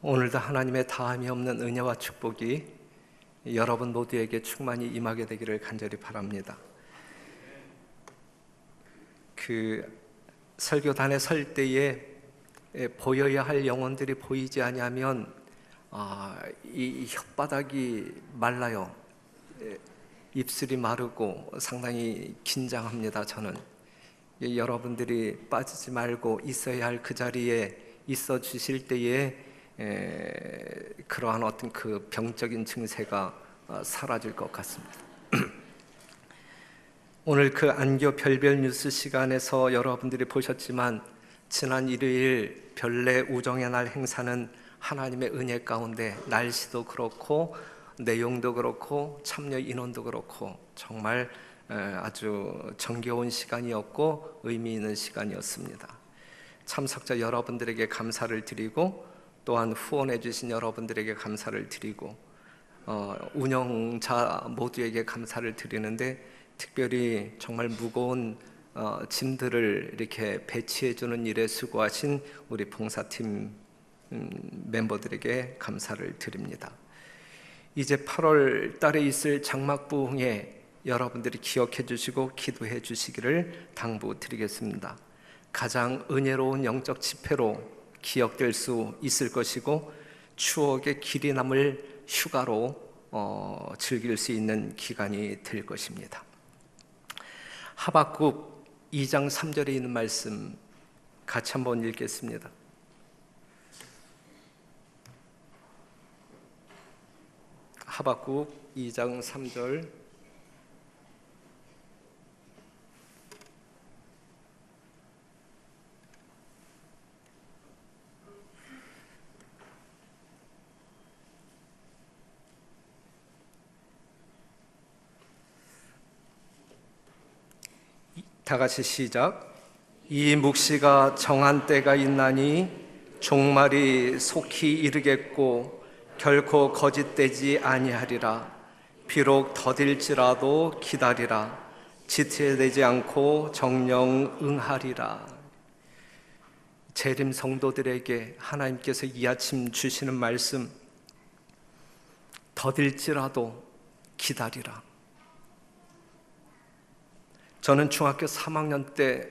오늘도 하나님의 다함이 없는 은혜와 축복이 여러분 모두에게 충만히 임하게 되기를 간절히 바랍니다. 설교단에 설 때에 보여야 할 영혼들이 보이지 아니하면 이 혓바닥이 말라요. 입술이 마르고 상당히 긴장합니다. 저는 여러분들이 빠지지 말고 있어야 할 그 자리에 있어 주실 때에 그러한 어떤 그 병적인 증세가 사라질 것 같습니다. 오늘 그 안교 별별 뉴스 시간에서 여러분들이 보셨지만 지난 일요일 별내 우정의 날 행사는 하나님의 은혜 가운데 날씨도 그렇고 내용도 그렇고 참여 인원도 그렇고 정말 아주 정겨운 시간이었고 의미 있는 시간이었습니다. 참석자 여러분들에게 감사를 드리고 또한 후원해 주신 여러분들에게 감사를 드리고 운영자 모두에게 감사를 드리는데 특별히 정말 무거운 짐들을 이렇게 배치해 주는 일에 수고하신 우리 봉사팀 멤버들에게 감사를 드립니다. 이제 8월 달에 있을 장막부흥에 여러분들이 기억해 주시고 기도해 주시기를 당부드리겠습니다. 가장 은혜로운 영적 집회로 기억될 수 있을 것이고 추억의 길이 남을 휴가로 즐길 수 있는 기간이 될 것입니다. 하박국 2장 3절에 있는 말씀 같이 한번 읽겠습니다. 하박국 2장 3절. 다 같이 시작. 이 묵시가 정한 때가 있나니 종말이 속히 이르겠고 결코 거짓되지 아니하리라. 비록 더딜지라도 기다리라. 지체되지 않고 정령 응하리라. 재림 성도들에게 하나님께서 이 아침 주시는 말씀, 더딜지라도 기다리라. 저는 중학교 3학년 때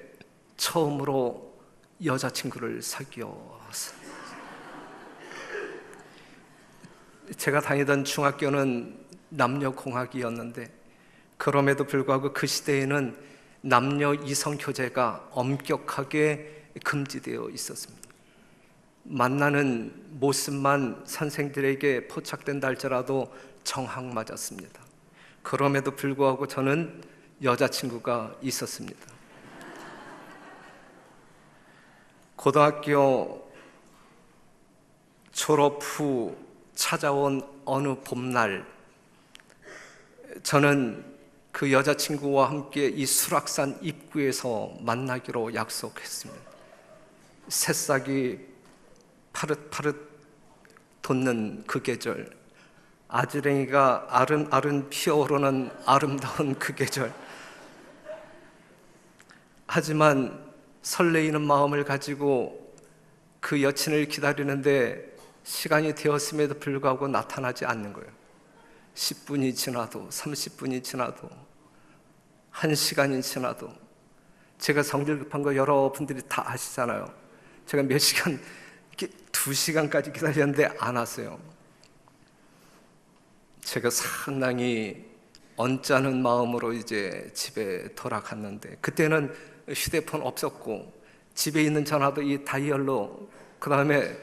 처음으로 여자친구를 사귀었어요. 제가 다니던 중학교는 남녀공학이었는데 그럼에도 불구하고 그 시대에는 남녀 이성 교제가 엄격하게 금지되어 있었습니다. 만나는 모습만 선생들에게 포착된다 할지라도 정학맞았습니다. 그럼에도 불구하고 저는 여자친구가 있었습니다. 고등학교 졸업 후 찾아온 어느 봄날, 저는 그 여자친구와 함께 이 수락산 입구에서 만나기로 약속했습니다. 새싹이 파릇파릇 돋는 그 계절, 아지랭이가 아른아른 피어오르는 아름다운 그 계절. 하지만 설레이는 마음을 가지고 그 여친을 기다리는데 시간이 되었음에도 불구하고 나타나지 않는 거예요. 10분이 지나도 30분이 지나도 1시간이 지나도. 제가 성질 급한 거 여러분들이 다 아시잖아요. 제가 몇 시간, 2시간까지 기다렸는데 안 왔어요. 제가 상당히 언짢은 마음으로 이제 집에 돌아갔는데 그때는 휴대폰 없었고 집에 있는 전화도 이 다이얼로, 그 다음에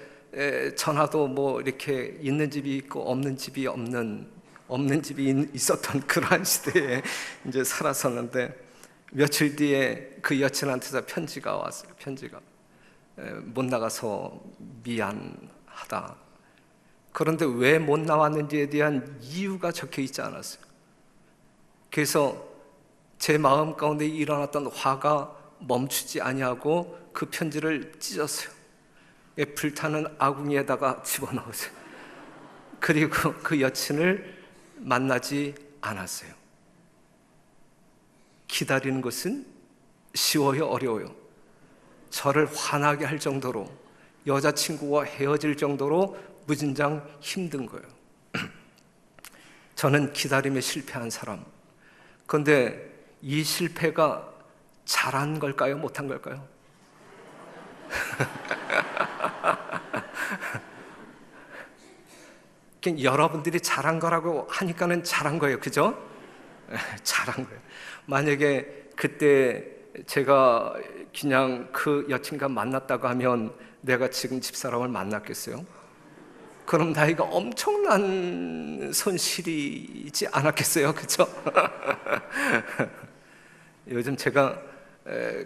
전화도 뭐 이렇게 있는 집이 있고 없는 집이 없는 집이 있었던 그러한 시대에 이제 살았었는데 며칠 뒤에 그 여친한테서 편지가 왔어요. 편지가 못 나가서 미안하다. 그런데 왜 못 나왔는지에 대한 이유가 적혀 있지 않았어요. 그래서 제 마음 가운데 일어났던 화가 멈추지 아니하고 그 편지를 찢었어요. 불타는 아궁이에다가 집어넣었어요. 그리고 그 여친을 만나지 않았어요. 기다리는 것은 쉬워요, 어려워요? 저를 화나게 할 정도로, 여자친구와 헤어질 정도로 무진장 힘든 거예요. 저는 기다림에 실패한 사람. 그런데 이 실패가 잘한 걸까요? 못한 걸까요? 여러분들이 잘한 거라고 하니까는 잘한 거예요. 그죠? 잘한 거예요. 만약에 그때 제가 그냥 그 여친과 만났다고 하면 내가 지금 집사람을 만났겠어요? 그럼 나이가 엄청난 손실이지 않았겠어요? 그죠? 요즘 제가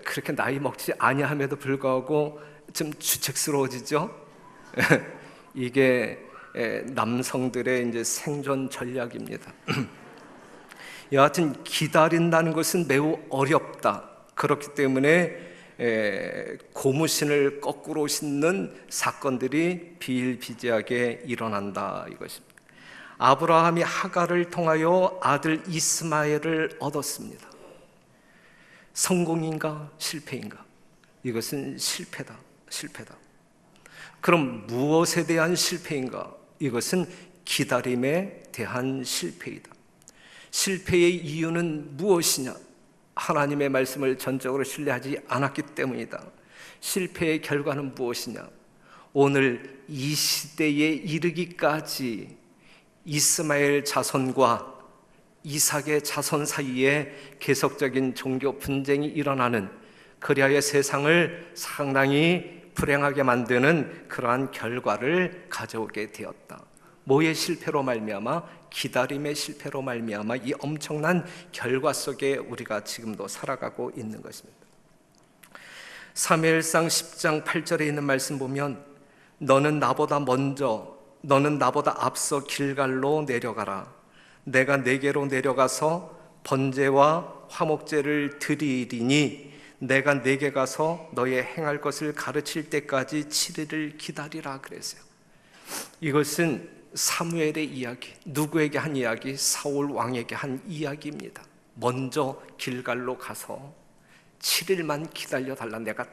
그렇게 나이 먹지 아니함에도 불구하고 좀 주책스러워지죠? 이게 남성들의 이제 생존 전략입니다. 여하튼 기다린다는 것은 매우 어렵다. 그렇기 때문에 고무신을 거꾸로 신는 사건들이 비일비재하게 일어난다 이것입니다. 아브라함이 하갈을 통하여 아들 이스마엘을 얻었습니다. 성공인가 실패인가? 이것은 실패다. 그럼 무엇에 대한 실패인가? 이것은 기다림에 대한 실패이다. 실패의 이유는 무엇이냐? 하나님의 말씀을 전적으로 신뢰하지 않았기 때문이다. 실패의 결과는 무엇이냐? 오늘 이 시대에 이르기까지 이스마엘 자손과 이삭의 자손 사이에 계속적인 종교 분쟁이 일어나는, 그리하여 세상을 상당히 불행하게 만드는 그러한 결과를 가져오게 되었다. 뭐의 실패로 말미암아? 기다림의 실패로 말미암아 이 엄청난 결과 속에 우리가 지금도 살아가고 있는 것입니다. 사무엘상 10장 8절에 있는 말씀 보면 너는 나보다 앞서 길갈로 내려가라. 내가 네게로 내려가서 번제와 화목제를 드리리니 내가 네게 가서 너의 행할 것을 가르칠 때까지 7일을 기다리라 그랬어요. 이것은 사무엘의 이야기, 누구에게 한 이야기? 사울 왕에게 한 이야기입니다. 먼저 길갈로 가서 7일만 기다려달라. 내가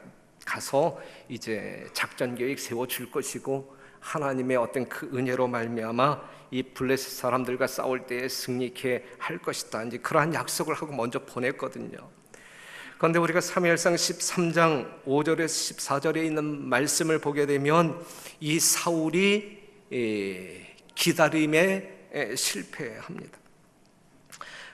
가서 이제 작전 계획 세워줄 것이고 하나님의 어떤 그 은혜로 말미암아 이 블레셋 사람들과 싸울 때에 승리케 할 것이다. 이제 그러한 약속을 하고 먼저 보냈거든요. 그런데 우리가 사무엘상 13장 5절에서 14절에 있는 말씀을 보게 되면 이 사울이 기다림에 실패합니다.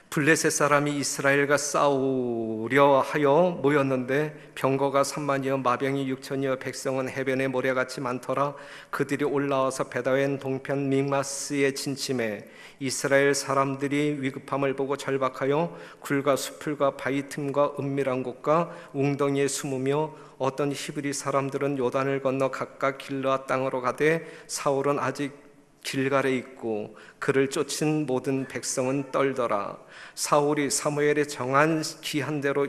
블레셋 사람이 이스라엘과 싸우려 하여 모였는데 병거가 3만이여 마병이 6천이여 백성은 해변에 모래같이 많더라. 그들이 올라와서 베다웬 동편 믹마스에 진침해 이스라엘 사람들이 위급함을 보고 절박하여 굴과 수풀과 바위 틈과 은밀한 곳과 웅덩이에 숨으며 어떤 히브리 사람들은 요단을 건너 각각 길르앗 땅으로 가되 사울은 아직 길갈에 있고 그를 쫓은 모든 백성은 떨더라. 사울이 사무엘의 정한 기한 대로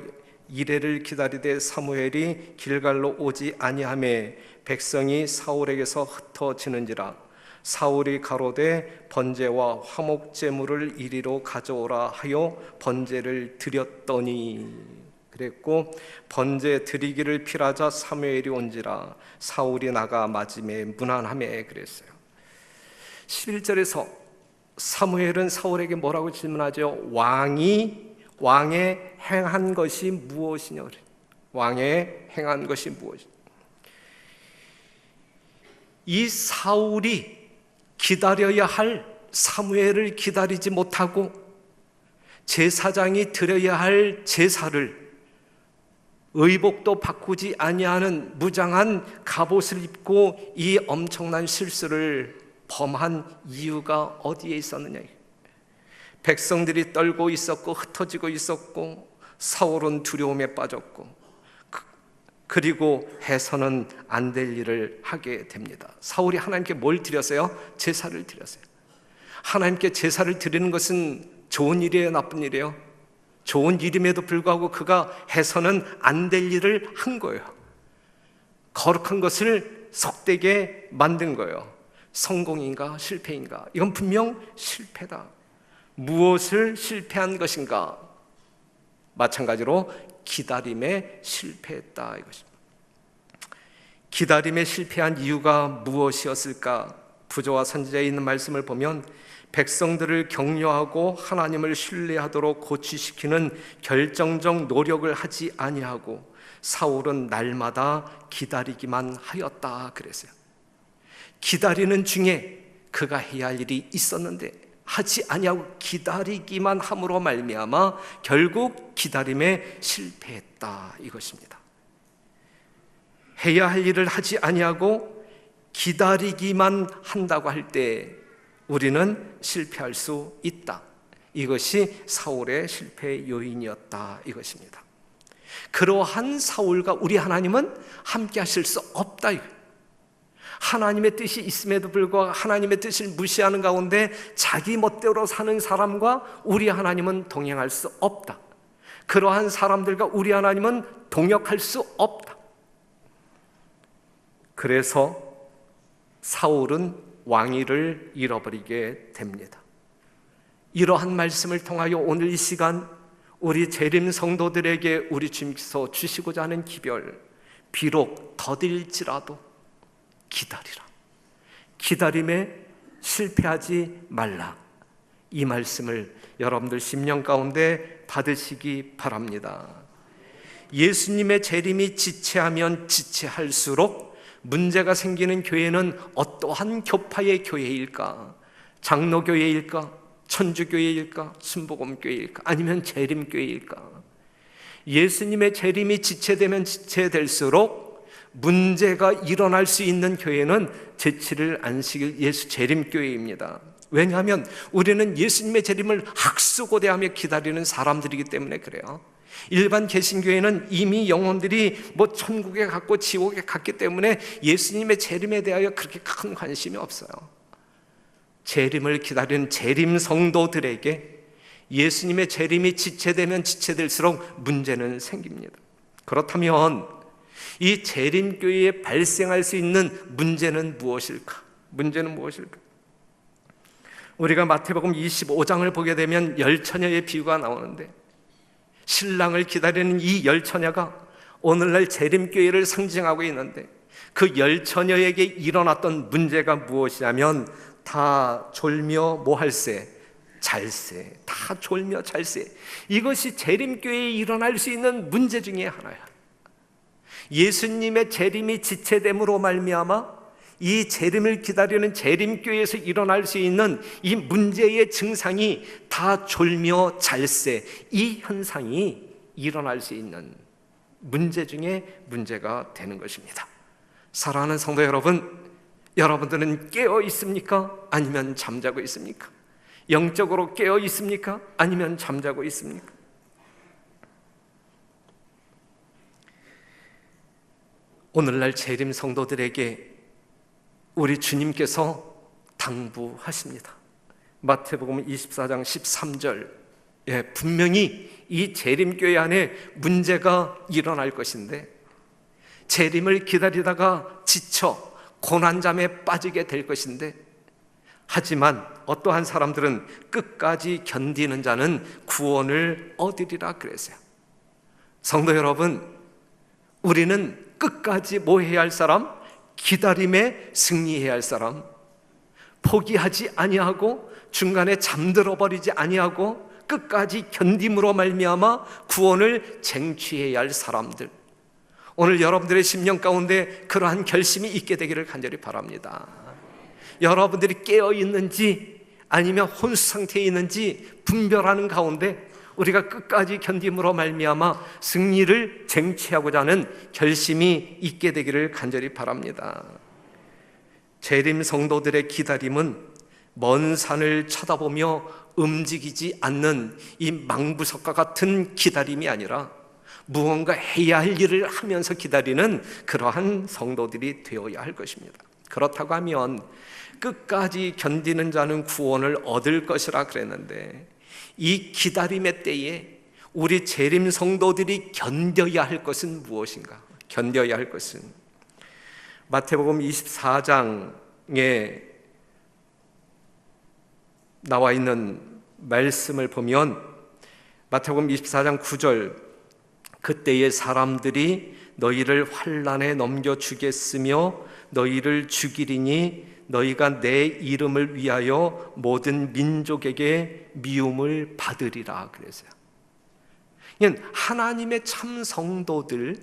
이레를 기다리되 사무엘이 길갈로 오지 아니하매 백성이 사울에게서 흩어지는지라. 사울이 가로되 번제와 화목 제물을 이리로 가져오라 하여 번제를 드렸더니 그랬고 번제 드리기를 필하자 사무엘이 온지라. 사울이 나가 맞음에 무난하매 그랬어요. 11절에서 사무엘은 사울에게 뭐라고 질문하죠? 왕의 행한 것이 무엇이냐? 왕의 행한 것이 무엇이냐? 이 사울이 기다려야 할 사무엘을 기다리지 못하고 제사장이 드려야 할 제사를 의복도 바꾸지 아니하는 무장한 갑옷을 입고 이 엄청난 실수를 범한 이유가 어디에 있었느냐? 백성들이 떨고 있었고 흩어지고 있었고 사울은 두려움에 빠졌고 그리고 해서는 안 될 일을 하게 됩니다. 사울이 하나님께 뭘 드렸어요? 제사를 드렸어요. 하나님께 제사를 드리는 것은 좋은 일이에요? 나쁜 일이에요? 좋은 일임에도 불구하고 그가 해서는 안 될 일을 한 거예요. 거룩한 것을 속되게 만든 거예요. 성공인가 실패인가? 이건 분명 실패다. 무엇을 실패한 것인가? 마찬가지로 기다림에 실패했다 이것입니다. 기다림에 실패한 이유가 무엇이었을까? 구조와 선지자에 있는 말씀을 보면 백성들을 격려하고 하나님을 신뢰하도록 고취시키는 결정적 노력을 하지 아니하고 사울은 날마다 기다리기만 하였다 그랬어요. 기다리는 중에 그가 해야 할 일이 있었는데 하지 아니하고 기다리기만 함으로 말미암아 결국 기다림에 실패했다 이것입니다. 해야 할 일을 하지 아니하고 기다리기만 한다고 할 때 우리는 실패할 수 있다. 이것이 사울의 실패의 요인이었다 이것입니다. 그러한 사울과 우리 하나님은 함께 하실 수 없다. 하나님의 뜻이 있음에도 불구하고 하나님의 뜻을 무시하는 가운데 자기 멋대로 사는 사람과 우리 하나님은 동행할 수 없다. 그러한 사람들과 우리 하나님은 동역할 수 없다. 그래서 사울은 왕위를 잃어버리게 됩니다. 이러한 말씀을 통하여 오늘 이 시간 우리 재림 성도들에게 우리 주님께서 주시고자 하는 기별, 비록 더딜지라도 기다리라. 기다림에 실패하지 말라. 이 말씀을 여러분들 심령 가운데 받으시기 바랍니다. 예수님의 재림이 지체하면 지체할수록 문제가 생기는 교회는 어떠한 교파의 교회일까? 장로교회일까? 천주교회일까? 순복음교회일까? 아니면 재림교회일까? 예수님의 재림이 지체되면 지체될수록 문제가 일어날 수 있는 교회는 제7일 안식일 예수 재림교회입니다. 왜냐하면 우리는 예수님의 재림을 학수고대하며 기다리는 사람들이기 때문에 그래요. 일반 개신교회는 이미 영혼들이 천국에 갔고 지옥에 갔기 때문에 예수님의 재림에 대하여 그렇게 큰 관심이 없어요. 재림을 기다리는 재림 성도들에게 예수님의 재림이 지체되면 지체될수록 문제는 생깁니다. 그렇다면 이 재림교회에 발생할 수 있는 문제는 무엇일까? 문제는 무엇일까? 우리가 마태복음 25장을 보게 되면 열처녀의 비유가 나오는데 신랑을 기다리는 이 열처녀가 오늘날 재림교회를 상징하고 있는데 그 열처녀에게 일어났던 문제가 무엇이냐면 다 졸며 뭐할세? 잘세. 다 졸며 잘세. 이것이 재림교회에 일어날 수 있는 문제 중에 하나야. 예수님의 재림이 지체됨으로 말미암아 이 재림을 기다리는 재림교회에서 일어날 수 있는 이 문제의 증상이 다 졸며 잘세, 이 현상이 일어날 수 있는 문제 중에 문제가 되는 것입니다. 사랑하는 성도 여러분, 여러분들은 깨어 있습니까? 아니면 잠자고 있습니까? 영적으로 깨어 있습니까? 아니면 잠자고 있습니까? 오늘날 재림 성도들에게 우리 주님께서 당부하십니다. 마태복음 24장 13절, 분명히 이 재림교회 안에 문제가 일어날 것인데 재림을 기다리다가 지쳐 고난잠에 빠지게 될 것인데 하지만 어떠한 사람들은 끝까지 견디는 자는 구원을 얻으리라 그랬어요. 성도 여러분, 우리는 끝까지 뭐 해야 할 사람? 기다림에 승리해야 할 사람, 포기하지 아니하고 중간에 잠들어 버리지 아니하고 끝까지 견딤으로 말미암아 구원을 쟁취해야 할 사람들, 오늘 여러분들의 심령 가운데 그러한 결심이 있게 되기를 간절히 바랍니다. 여러분들이 깨어 있는지 아니면 혼수 상태에 있는지 분별하는 가운데 우리가 끝까지 견딤으로 말미암아 승리를 쟁취하고자 하는 결심이 있게 되기를 간절히 바랍니다. 재림 성도들의 기다림은 먼 산을 쳐다보며 움직이지 않는 이 망부석과 같은 기다림이 아니라 무언가 해야 할 일을 하면서 기다리는 그러한 성도들이 되어야 할 것입니다. 그렇다고 하면 끝까지 견디는 자는 구원을 얻을 것이라 그랬는데 이 기다림의 때에 우리 재림 성도들이 견뎌야 할 것은 무엇인가? 견뎌야 할 것은 마태복음 24장에 나와 있는 말씀을 보면 마태복음 24장 9절, 그때의 사람들이 너희를 환난에 넘겨주겠으며 너희를 죽이리니 너희가 내 이름을 위하여 모든 민족에게 미움을 받으리라 그랬어요. 하나님의 참 성도들,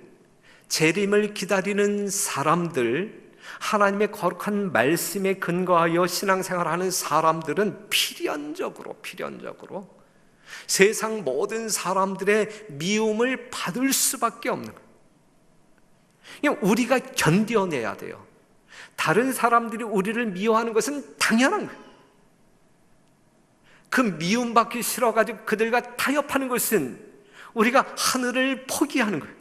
재림을 기다리는 사람들, 하나님의 거룩한 말씀에 근거하여 신앙생활하는 사람들은 필연적으로 세상 모든 사람들의 미움을 받을 수밖에 없는 거예요. 우리가 견뎌내야 돼요. 다른 사람들이 우리를 미워하는 것은 당연한 거예요. 그 미움받기 싫어가지고 그들과 타협하는 것은 우리가 하늘을 포기하는 거예요.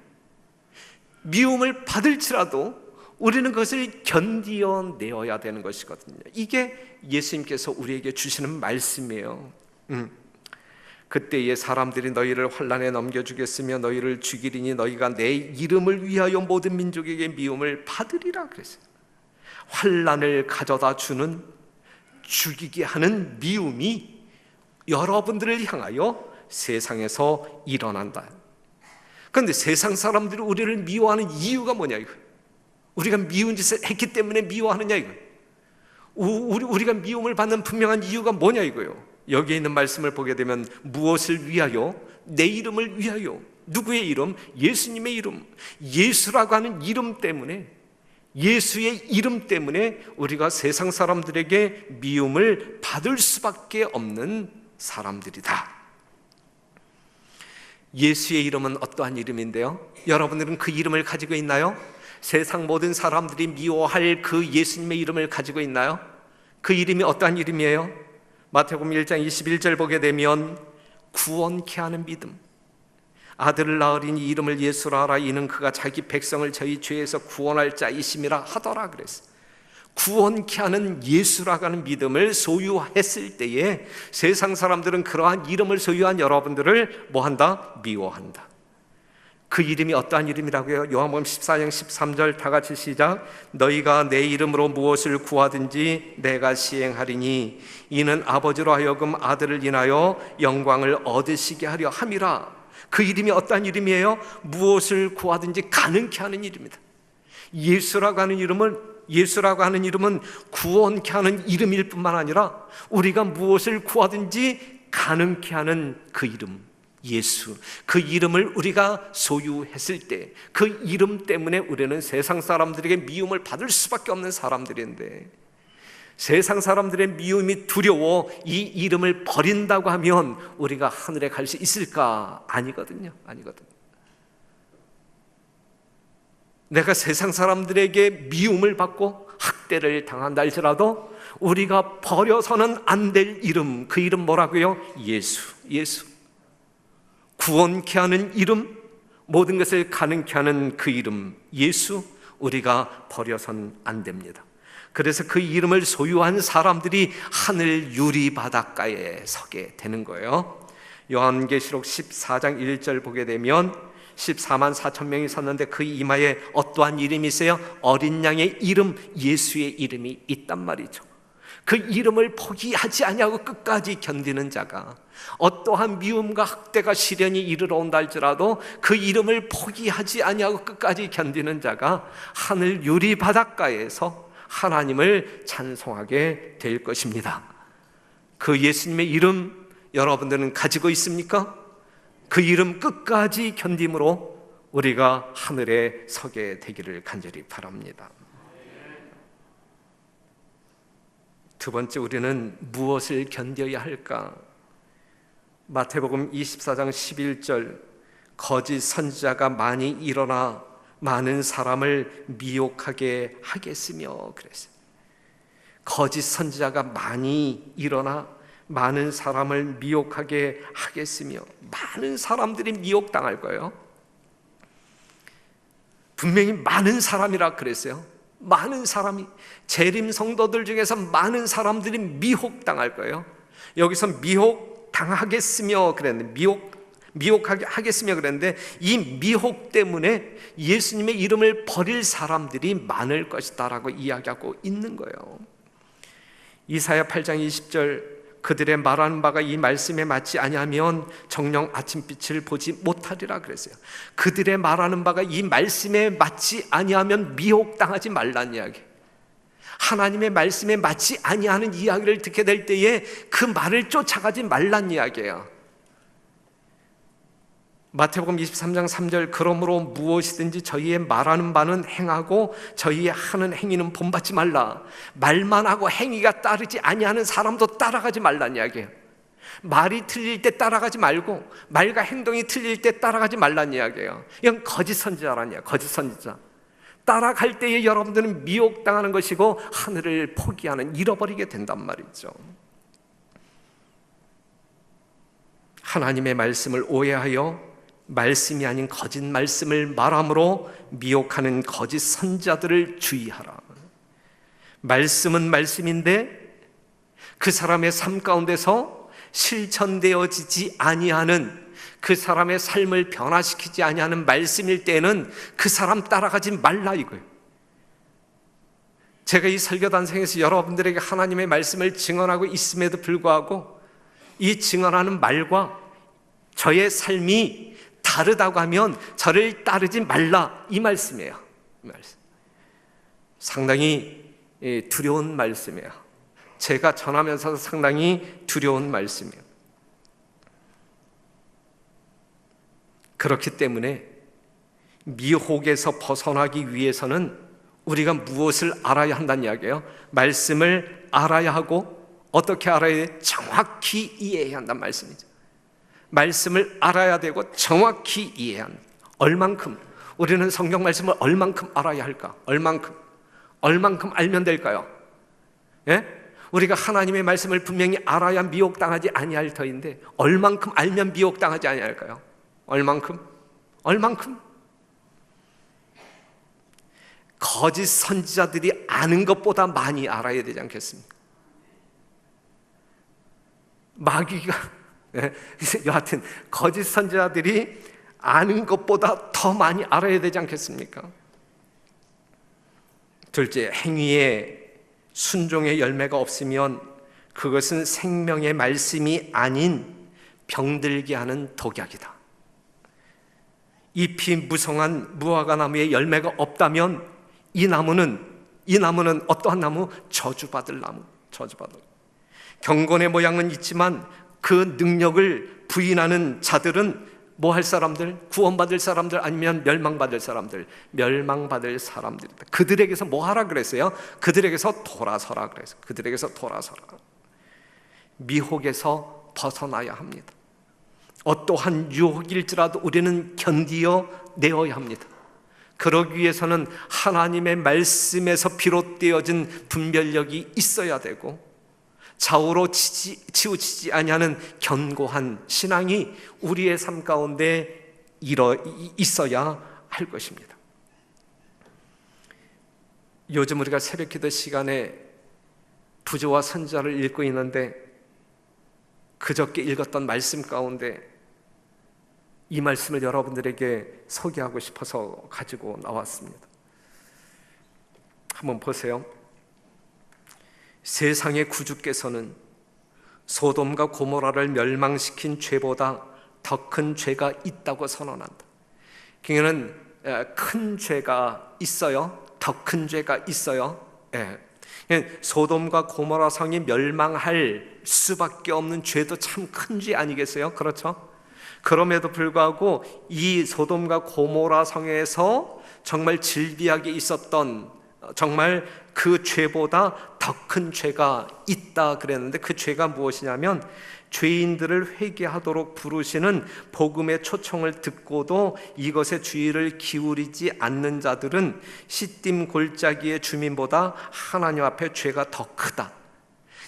미움을 받을지라도 우리는 그것을 견디어내어야 되는 것이거든요. 이게 예수님께서 우리에게 주시는 말씀이에요. 그때에 사람들이 너희를 환난에 넘겨주겠으며 너희를 죽이리니 너희가 내 이름을 위하여 모든 민족에게 미움을 받으리라 그랬어요. 환난을 가져다 주는, 죽이게 하는 미움이 여러분들을 향하여 세상에서 일어난다. 그런데 세상 사람들이 우리를 미워하는 이유가 뭐냐 이거. 우리가 미운 짓을 했기 때문에 미워하느냐 이거. 우리가 미움을 받는 분명한 이유가 뭐냐 이거요. 여기에 있는 말씀을 보게 되면 무엇을 위하여? 내 이름을 위하여. 누구의 이름? 예수님의 이름. 예수라고 하는 이름 때문에, 예수의 이름 때문에 우리가 세상 사람들에게 미움을 받을 수밖에 없는 사람들이다. 예수의 이름은 어떠한 이름인데요? 여러분들은 그 이름을 가지고 있나요? 세상 모든 사람들이 미워할 그 예수님의 이름을 가지고 있나요? 그 이름이 어떠한 이름이에요? 마태복음 1장 21절 보게 되면 구원케 하는 믿음, 아들을 낳으리니 이름을 예수라 하라. 이는 그가 자기 백성을 저희 죄에서 구원할 자이심이라 하더라 그랬어요. 구원케 하는 예수라고 하는 믿음을 소유했을 때에 세상 사람들은 그러한 이름을 소유한 여러분들을 뭐한다? 미워한다. 그 이름이 어떠한 이름이라고요? 요한복음 14장 13절 다 같이 시작. 너희가 내 이름으로 무엇을 구하든지 내가 시행하리니 이는 아버지로 하여금 아들을 인하여 영광을 얻으시게 하려 함이라. 그 이름이 어떠한 이름이에요? 무엇을 구하든지 가능케 하는 이름이다. 예수라고 하는 이름은 구원케 하는 이름일 뿐만 아니라 우리가 무엇을 구하든지 가능케 하는 그 이름, 예수. 그 이름을 우리가 소유했을 때 그 이름 때문에 우리는 세상 사람들에게 미움을 받을 수밖에 없는 사람들인데, 세상 사람들의 미움이 두려워 이 이름을 버린다고 하면 우리가 하늘에 갈 수 있을까? 아니거든요. 내가 세상 사람들에게 미움을 받고 학대를 당한다 할지라도 우리가 버려서는 안 될 이름, 그 이름 뭐라고요? 예수. 구원케 하는 이름, 모든 것을 가능케 하는 그 이름 예수, 우리가 버려서는 안 됩니다. 그래서 그 이름을 소유한 사람들이 하늘 유리 바닷가에 서게 되는 거예요. 요한계시록 14장 1절 보게 되면 14만 4천 명이 섰는데 그 이마에 어떠한 이름이 있어요? 어린 양의 이름, 예수의 이름이 있단 말이죠. 그 이름을 포기하지 아니하고 끝까지 견디는 자가, 어떠한 미움과 학대가 시련이 이르러 온다 할지라도 그 이름을 포기하지 아니하고 끝까지 견디는 자가 하늘 유리 바닷가에서 하나님을 찬송하게 될 것입니다. 그 예수님의 이름 여러분들은 가지고 있습니까? 그 이름 끝까지 견딤으로 우리가 하늘에 서게 되기를 간절히 바랍니다. 두 번째, 우리는 무엇을 견뎌야 할까? 마태복음 24장 11절, 거짓 선지자가 많이 일어나 많은 사람을 미혹하게 하겠으며 그랬어요. 거짓 선지자가 많이 일어나 많은 사람을 미혹하게 하겠으며, 많은 사람들이 미혹당할 거예요. 분명히 많은 사람이라 그랬어요. 많은 사람이, 재림 성도들 중에서 많은 사람들이 미혹당할 거예요. 여기서 미혹당하겠으며 그랬는데, 미혹하게 하겠으며 그랬는데, 이 미혹 때문에 예수님의 이름을 버릴 사람들이 많을 것이다 라고 이야기하고 있는 거예요. 이사야 8장 20절, 그들의 말하는 바가 이 말씀에 맞지 아니하면 정녕 아침빛을 보지 못하리라 그랬어요. 그들의 말하는 바가 이 말씀에 맞지 아니하면 미혹당하지 말란 이야기. 하나님의 말씀에 맞지 아니하는 이야기를 듣게 될 때에 그 말을 쫓아가지 말란 이야기예요. 마태복음 23장 3절, 그러므로 무엇이든지 저희의 말하는 바는 행하고 저희의 하는 행위는 본받지 말라. 말만 하고 행위가 따르지 아니하는 사람도 따라가지 말란 이야기예요. 말이 틀릴 때 따라가지 말고 말과 행동이 틀릴 때 따라가지 말란 이야기예요. 이건 거짓 선지자란 이야기예요. 거짓 선지자. 따라갈 때에 여러분들은 미혹당하는 것이고 하늘을 포기하는, 잃어버리게 된단 말이죠. 하나님의 말씀을 오해하여 말씀이 아닌 거짓 말씀을 말함으로 미혹하는 거짓 선지자들을 주의하라. 말씀은 말씀인데 그 사람의 삶 가운데서 실천되어지지 아니하는, 그 사람의 삶을 변화시키지 아니하는 말씀일 때에는 그 사람 따라가지 말라 이거예요. 제가 이 설교단생에서 여러분들에게 하나님의 말씀을 증언하고 있음에도 불구하고 이 증언하는 말과 저의 삶이 다르다고 하면 저를 따르지 말라, 이 말씀이에요. 이 말씀. 상당히 두려운 말씀이에요. 제가 전하면서 상당히 두려운 말씀이에요. 그렇기 때문에 미혹에서 벗어나기 위해서는 우리가 무엇을 알아야 한다는 이야기예요? 말씀을 알아야 하고, 어떻게 알아야 돼? 정확히 이해해야 한다는 말씀이죠. 말씀을 알아야 되고 정확히 이해해야 한다. 얼만큼? 우리는 성경 말씀을 얼만큼 알아야 할까? 얼만큼 알면 될까요? 예? 우리가 하나님의 말씀을 분명히 알아야 미혹당하지 아니할 터인데 얼만큼 알면 미혹당하지 아니할까요? 얼만큼? 거짓 선지자들이 아는 것보다 많이 알아야 되지 않겠습니까? 마귀가 여하튼 거짓 선지자들이 아는 것보다 더 많이 알아야 되지 않겠습니까? 둘째, 행위에 순종의 열매가 없으면 그것은 생명의 말씀이 아닌 병들게 하는 독약이다. 잎이 무성한 무화과 나무에 열매가 없다면 이 나무는 어떠한 나무? 저주받을 나무. 경건의 모양은 있지만 그 능력을 부인하는 자들은 뭐 할 사람들? 구원받을 사람들 아니면 멸망받을 사람들? 멸망받을 사람들이다. 그들에게서 뭐 하라 그랬어요? 그들에게서 돌아서라 그랬어요. 그들에게서 돌아서라. 미혹에서 벗어나야 합니다. 어떠한 유혹일지라도 우리는 견디어 내어야 합니다. 그러기 위해서는 하나님의 말씀에서 비롯되어진 분별력이 있어야 되고, 좌우로 치우치지 아니하는 견고한 신앙이 우리의 삶 가운데 있어야 할 것입니다. 요즘 우리가 새벽기도 시간에 부조와 선지자를 읽고 있는데 그저께 읽었던 말씀 가운데 이 말씀을 여러분들에게 소개하고 싶어서 가지고 나왔습니다. 한번 보세요. 세상의 구주께서는 소돔과 고모라를 멸망시킨 죄보다 더 큰 죄가 있다고 선언한다. 그러니까 큰 죄가 있어요. 더 큰 죄가 있어요. 소돔과 고모라 성이 멸망할 수밖에 없는 죄도 참 큰 죄 아니겠어요? 그렇죠? 그럼에도 불구하고 이 소돔과 고모라 성에서 정말 질비하게 있었던, 정말 그 죄보다 더 큰 죄가 있다 그랬는데, 그 죄가 무엇이냐면 죄인들을 회개하도록 부르시는 복음의 초청을 듣고도 이것에 주의를 기울이지 않는 자들은 시딤 골짜기의 주민보다 하나님 앞에 죄가 더 크다.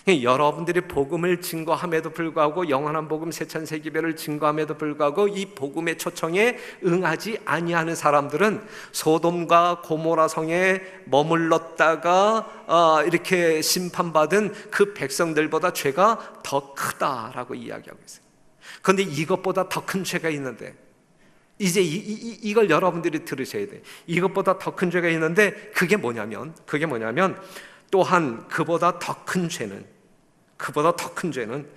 여러분들이 복음을 증거함에도 불구하고, 영원한 복음 세천세기별을 증거함에도 불구하고 이 복음의 초청에 응하지 아니하는 사람들은 소돔과 고모라 성에 머물렀다가 이렇게 심판받은 그 백성들보다 죄가 더 크다라고 이야기하고 있어요. 그런데 이것보다 더 큰 죄가 있는데, 이제 이걸 여러분들이 들으셔야 돼요. 이것보다 더 큰 죄가 있는데 그게 뭐냐면 또한 그보다 더 큰 죄는 그보다 더 큰 죄는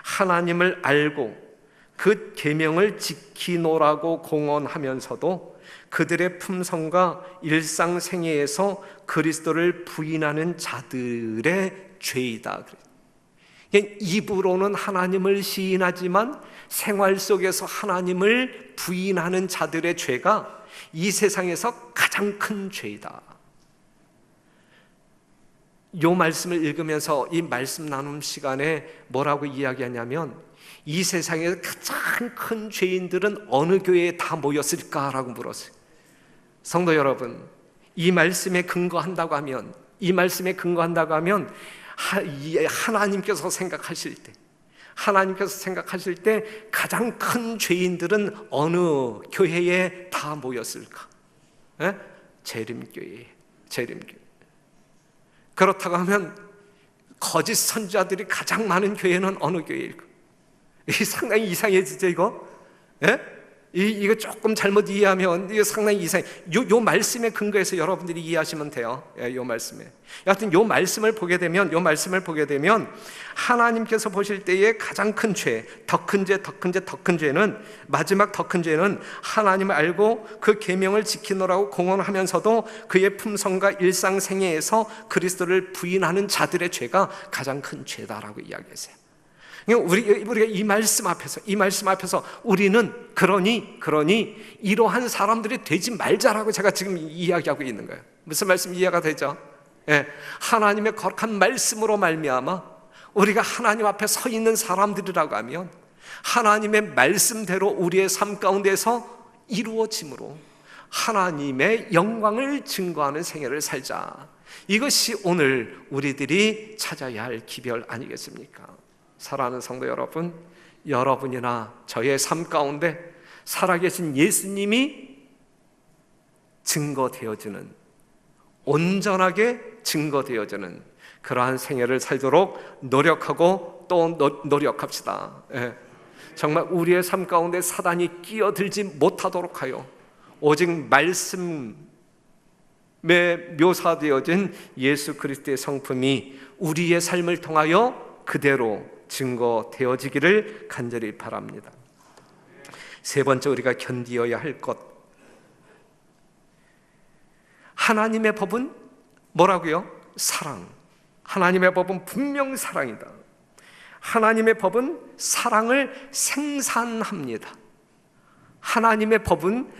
하나님을 알고 그 계명을 지키노라고 공언하면서도 그들의 품성과 일상생애에서 그리스도를 부인하는 자들의 죄이다. 입으로는 하나님을 시인하지만 생활 속에서 하나님을 부인하는 자들의 죄가 이 세상에서 가장 큰 죄이다. 이 말씀을 읽으면서 이 말씀 나눔 시간에 뭐라고 이야기하냐면, 이 세상에서 가장 큰 죄인들은 어느 교회에 다 모였을까라고 물었어요. 성도 여러분, 이 말씀에 근거한다고 하면 하나님께서 생각하실 때 가장 큰 죄인들은 어느 교회에 다 모였을까? 재림교회. 그렇다고 하면 거짓 선지자들이 가장 많은 교회는 어느 교회일까? 이게 상당히 이상해지죠, 이거? 이거 조금 잘못 이해하면 이거 상당히 이상해. 요 말씀에 근거해서 여러분들이 이해하시면 돼요. 요 말씀에. 여하튼 요 말씀을 보게 되면 하나님께서 보실 때의 가장 큰 죄, 더 큰 죄는, 마지막 더 큰 죄는 하나님을 알고 그 계명을 지키노라고 공언하면서도 그의 품성과 일상생애에서 그리스도를 부인하는 자들의 죄가 가장 큰 죄다라고 이야기했어요. 우리가 이 말씀 앞에서 우리는 그러니 이러한 사람들이 되지 말자라고 제가 지금 이야기하고 있는 거예요. 무슨 말씀 이해가 되죠? 하나님의 거룩한 말씀으로 말미암아 우리가 하나님 앞에 서 있는 사람들이라고 하면 하나님의 말씀대로 우리의 삶 가운데서 이루어짐으로 하나님의 영광을 증거하는 생애를 살자. 이것이 오늘 우리들이 찾아야 할 기별 아니겠습니까? 사랑하는 성도 여러분, 여러분이나 저의 삶 가운데 살아계신 예수님이 증거되어지는, 온전하게 증거되어지는 그러한 생애를 살도록 노력하고 또 노력합시다. 정말 우리의 삶 가운데 사단이 끼어들지 못하도록 하여 오직 말씀에 묘사되어진 예수 그리스도의 성품이 우리의 삶을 통하여 그대로 증거되어지기를 간절히 바랍니다. 세 번째, 우리가 견디어야 할 것, 하나님의 법은 뭐라고요? 사랑. 하나님의 법은 분명 사랑이다. 하나님의 법은 사랑을 생산합니다. 하나님의 법은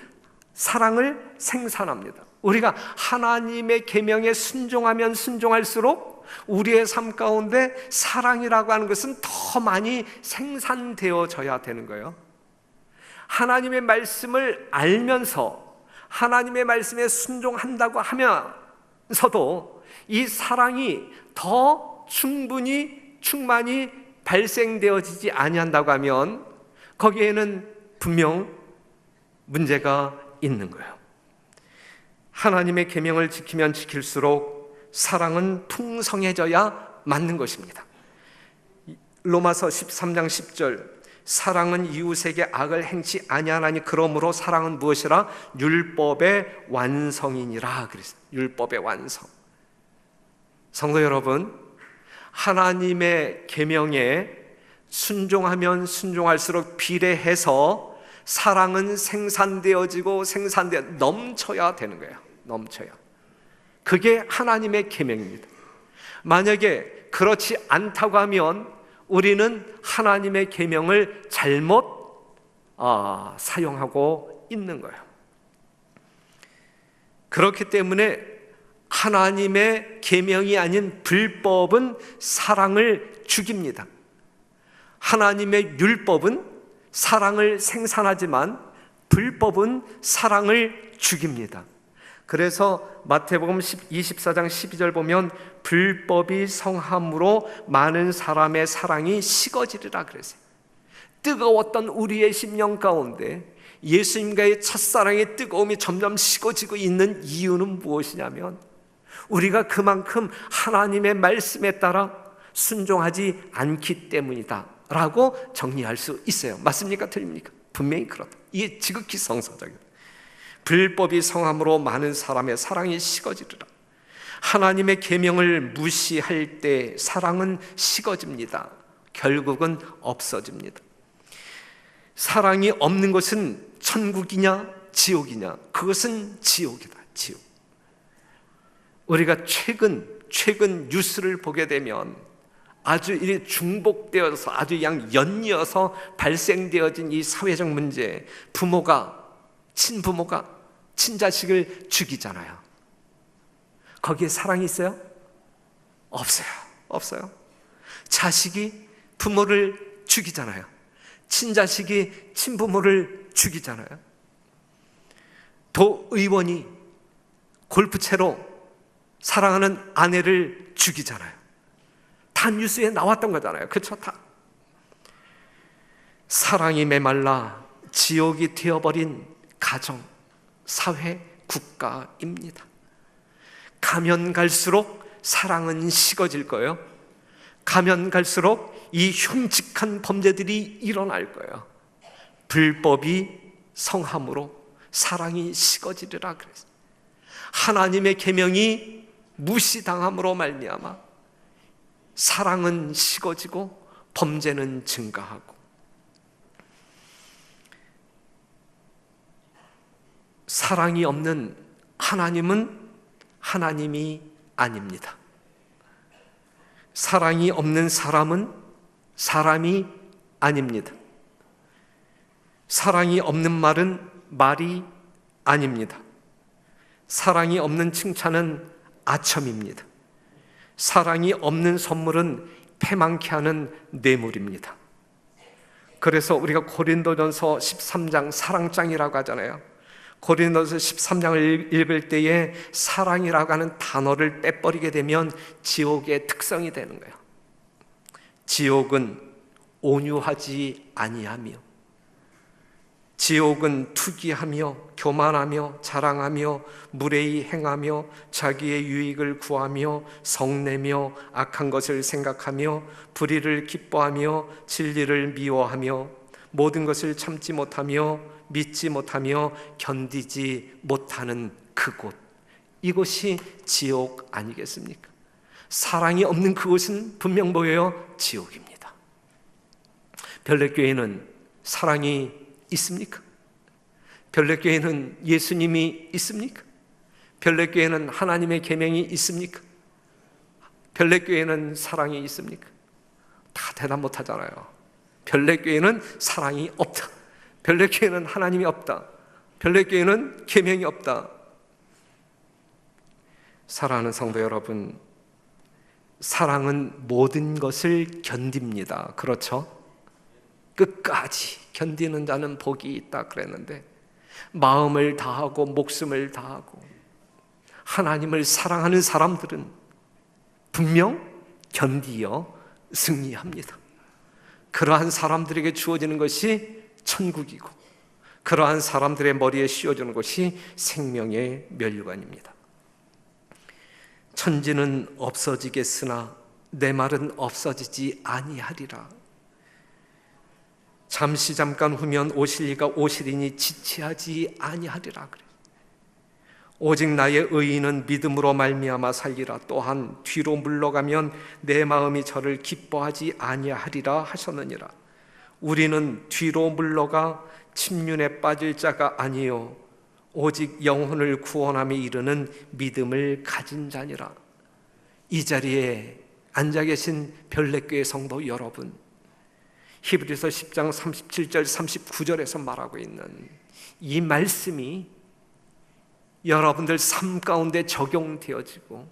사랑을 생산합니다. 우리가 하나님의 계명에 순종하면 순종할수록 우리의 삶 가운데 사랑이라고 하는 것은 더 많이 생산되어져야 되는 거예요. 하나님의 말씀을 알면서 하나님의 말씀에 순종한다고 하면서도 이 사랑이 더 충만히 발생되어지지 아니한다고 하면 거기에는 분명 문제가 있는 거예요. 하나님의 계명을 지키면 지킬수록 사랑은 풍성해져야 맞는 것입니다. 로마서 13장 10절, 사랑은 이웃에게 악을 행치 아니하나니 그러므로 사랑은 무엇이라? 율법의 완성이니라. 그랬어요. 율법의 완성. 성도 여러분, 하나님의 계명에 순종하면 순종할수록 비례해서 사랑은 생산되어지고 넘쳐야 되는 거예요. 넘쳐야. 그게 하나님의 계명입니다. 만약에 그렇지 않다고 하면 우리는 하나님의 계명을 잘못 사용하고 있는 거예요. 그렇기 때문에 하나님의 계명이 아닌 불법은 사랑을 죽입니다. 하나님의 율법은 사랑을 생산하지만 불법은 사랑을 죽입니다. 그래서 마태복음 24장 12절 보면 불법이 성함으로 많은 사람의 사랑이 식어지리라 그랬어요. 뜨거웠던 우리의 심령 가운데 예수님과의 첫사랑의 뜨거움이 점점 식어지고 있는 이유는 무엇이냐면 우리가 그만큼 하나님의 말씀에 따라 순종하지 않기 때문이다 라고 정리할 수 있어요. 맞습니까? 틀립니까? 분명히 그렇다. 이게 지극히 성서적이다. 불법이 성함으로 많은 사람의 사랑이 식어지리라. 하나님의 계명을 무시할 때 사랑은 식어집니다. 결국은 없어집니다. 사랑이 없는 것은 천국이냐 지옥이냐? 그것은 지옥이다. 지옥. 우리가 최근 뉴스를 보게 되면 아주 이렇게 중복되어서 아주 연이어서 발생되어진 이 사회적 문제, 친부모가 친자식을 죽이잖아요. 거기에 사랑이 있어요? 없어요. 자식이 부모를 죽이잖아요. 친자식이 친부모를 죽이잖아요. 도의원이 골프채로 사랑하는 아내를 죽이잖아요. 다 뉴스에 나왔던 거잖아요. 그렇죠? 다. 사랑이 메말라 지옥이 되어버린 가정, 사회, 국가입니다. 가면 갈수록 사랑은 식어질 거예요. 가면 갈수록 이 흉측한 범죄들이 일어날 거예요. 불법이 성함으로 사랑이 식어지리라 그랬어요. 하나님의 계명이 무시당함으로 말미암아 사랑은 식어지고 범죄는 증가하고, 사랑이 없는 하나님은 하나님이 아닙니다. 사랑이 없는 사람은 사람이 아닙니다. 사랑이 없는 말은 말이 아닙니다. 사랑이 없는 칭찬은 아첨입니다. 사랑이 없는 선물은 패망케 하는 뇌물입니다. 그래서 우리가 고린도전서 13장 사랑장이라고 하잖아요. 고린도전서 13장을 읽을 때에 사랑이라고 하는 단어를 빼버리게 되면 지옥의 특성이 되는 거예요. 지옥은 온유하지 아니하며, 지옥은 투기하며 교만하며 자랑하며 무례히 행하며 자기의 유익을 구하며 성내며 악한 것을 생각하며 불의를 기뻐하며 진리를 미워하며 모든 것을 참지 못하며 믿지 못하며 견디지 못하는 그곳, 이곳이 지옥 아니겠습니까? 사랑이 없는 그곳은 분명 뭐예요? 지옥입니다. 별내교회는 사랑이 있습니까? 별내교회는 예수님이 있습니까? 별내교회는 하나님의 계명이 있습니까? 별내교회는 사랑이 있습니까? 다 대답 못하잖아요. 별내교회는 사랑이 없다. 별내교회는 하나님이 없다. 별내교회는 계명이 없다. 사랑하는 성도 여러분, 사랑은 모든 것을 견딥니다. 그렇죠? 끝까지 견디는 자는 복이 있다 그랬는데, 마음을 다하고 목숨을 다하고 하나님을 사랑하는 사람들은 분명 견디어 승리합니다. 그러한 사람들에게 주어지는 것이 천국이고, 그러한 사람들의 머리에 씌워주는 것이 생명의 면류관입니다. 천지는 없어지겠으나 내 말은 없어지지 아니하리라. 잠깐 후면 오실 이가 오시리니 지체하지 아니하리라 그래. 오직 나의 의인은 믿음으로 말미암아 살리라. 또한 뒤로 물러가면 내 마음이 저를 기뻐하지 아니하리라 하셨느니라. 우리는 뒤로 물러가 침륜에 빠질 자가 아니요 오직 영혼을 구원함에 이르는 믿음을 가진 자니라. 이 자리에 앉아 계신 별내교회 성도 여러분, 히브리서 10장 37절 39절에서 말하고 있는 이 말씀이 여러분들 삶 가운데 적용되어지고,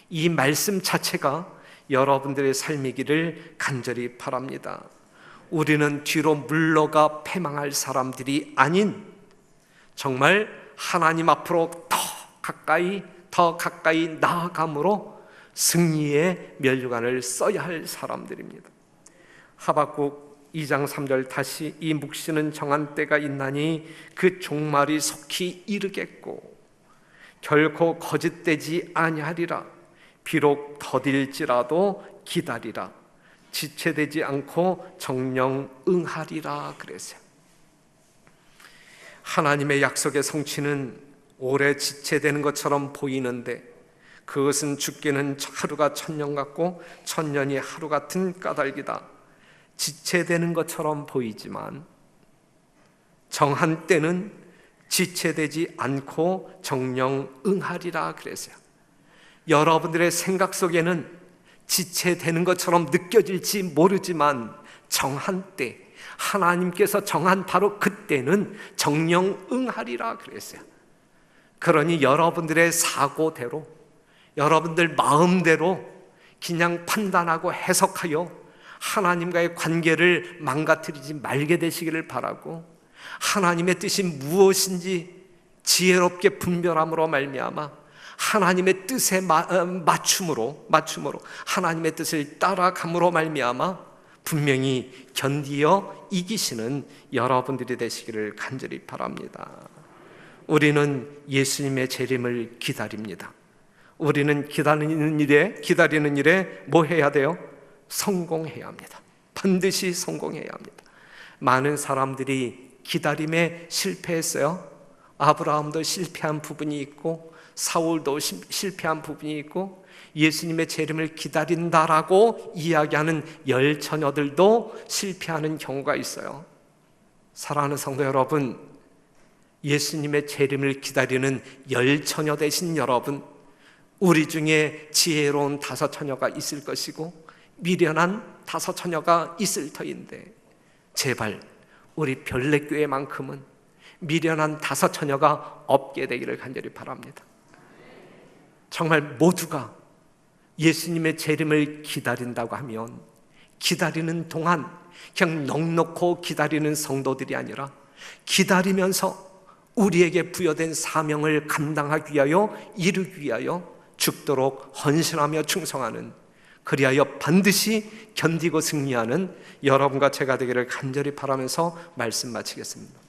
이 말씀 자체가 여러분들의 삶이기를 간절히 바랍니다. 우리는 뒤로 물러가 패망할 사람들이 아닌, 정말 하나님 앞으로 더 가까이 나아감으로 승리의 면류관을 써야 할 사람들입니다. 하박국 2장 3절 다시 이 묵시는 정한 때가 있나니 그 종말이 속히 이르겠고 결코 거짓되지 아니하리라. 비록 더딜지라도 기다리라. 지체되지 않고 정령 응하리라 그랬어요. 하나님의 약속의 성취는 오래 지체되는 것처럼 보이는데 그것은 죽기는 하루가 천년 같고 천년이 하루 같은 까닭이다. 지체되는 것처럼 보이지만 정한 때는 지체되지 않고 정령 응하리라 그랬어요. 여러분들의 생각 속에는 지체되는 것처럼 느껴질지 모르지만 정한 때, 하나님께서 정한 바로 그때는 정령 응하리라 그랬어요. 그러니 여러분들의 사고대로, 여러분들 마음대로 그냥 판단하고 해석하여 하나님과의 관계를 망가뜨리지 말게 되시기를 바라고, 하나님의 뜻이 무엇인지 지혜롭게 분별함으로 말미암아 하나님의 뜻에 맞춤으로 하나님의 뜻을 따라감으로 말미암아 분명히 견디어 이기시는 여러분들이 되시기를 간절히 바랍니다. 우리는 예수님의 재림을 기다립니다. 우리는 기다리는 일에 뭐 해야 돼요? 성공해야 합니다. 반드시 성공해야 합니다. 많은 사람들이 기다림에 실패했어요. 아브라함도 실패한 부분이 있고 사울도 실패한 부분이 있고 예수님의 재림을 기다린다라고 이야기하는 열처녀들도 실패하는 경우가 있어요. 사랑하는 성도 여러분, 예수님의 재림을 기다리는 열처녀 되신 여러분, 우리 중에 지혜로운 다섯 처녀가 있을 것이고 미련한 다섯 처녀가 있을 터인데, 제발 우리 별내교회만큼은 미련한 다섯 처녀가 없게 되기를 간절히 바랍니다. 정말 모두가 예수님의 재림을 기다린다고 하면 기다리는 동안 그냥 넋놓고 기다리는 성도들이 아니라 기다리면서 우리에게 부여된 사명을 감당하기 위하여, 이루기 위하여 죽도록 헌신하며 충성하는, 그리하여 반드시 견디고 승리하는 여러분과 제가 되기를 간절히 바라면서 말씀 마치겠습니다.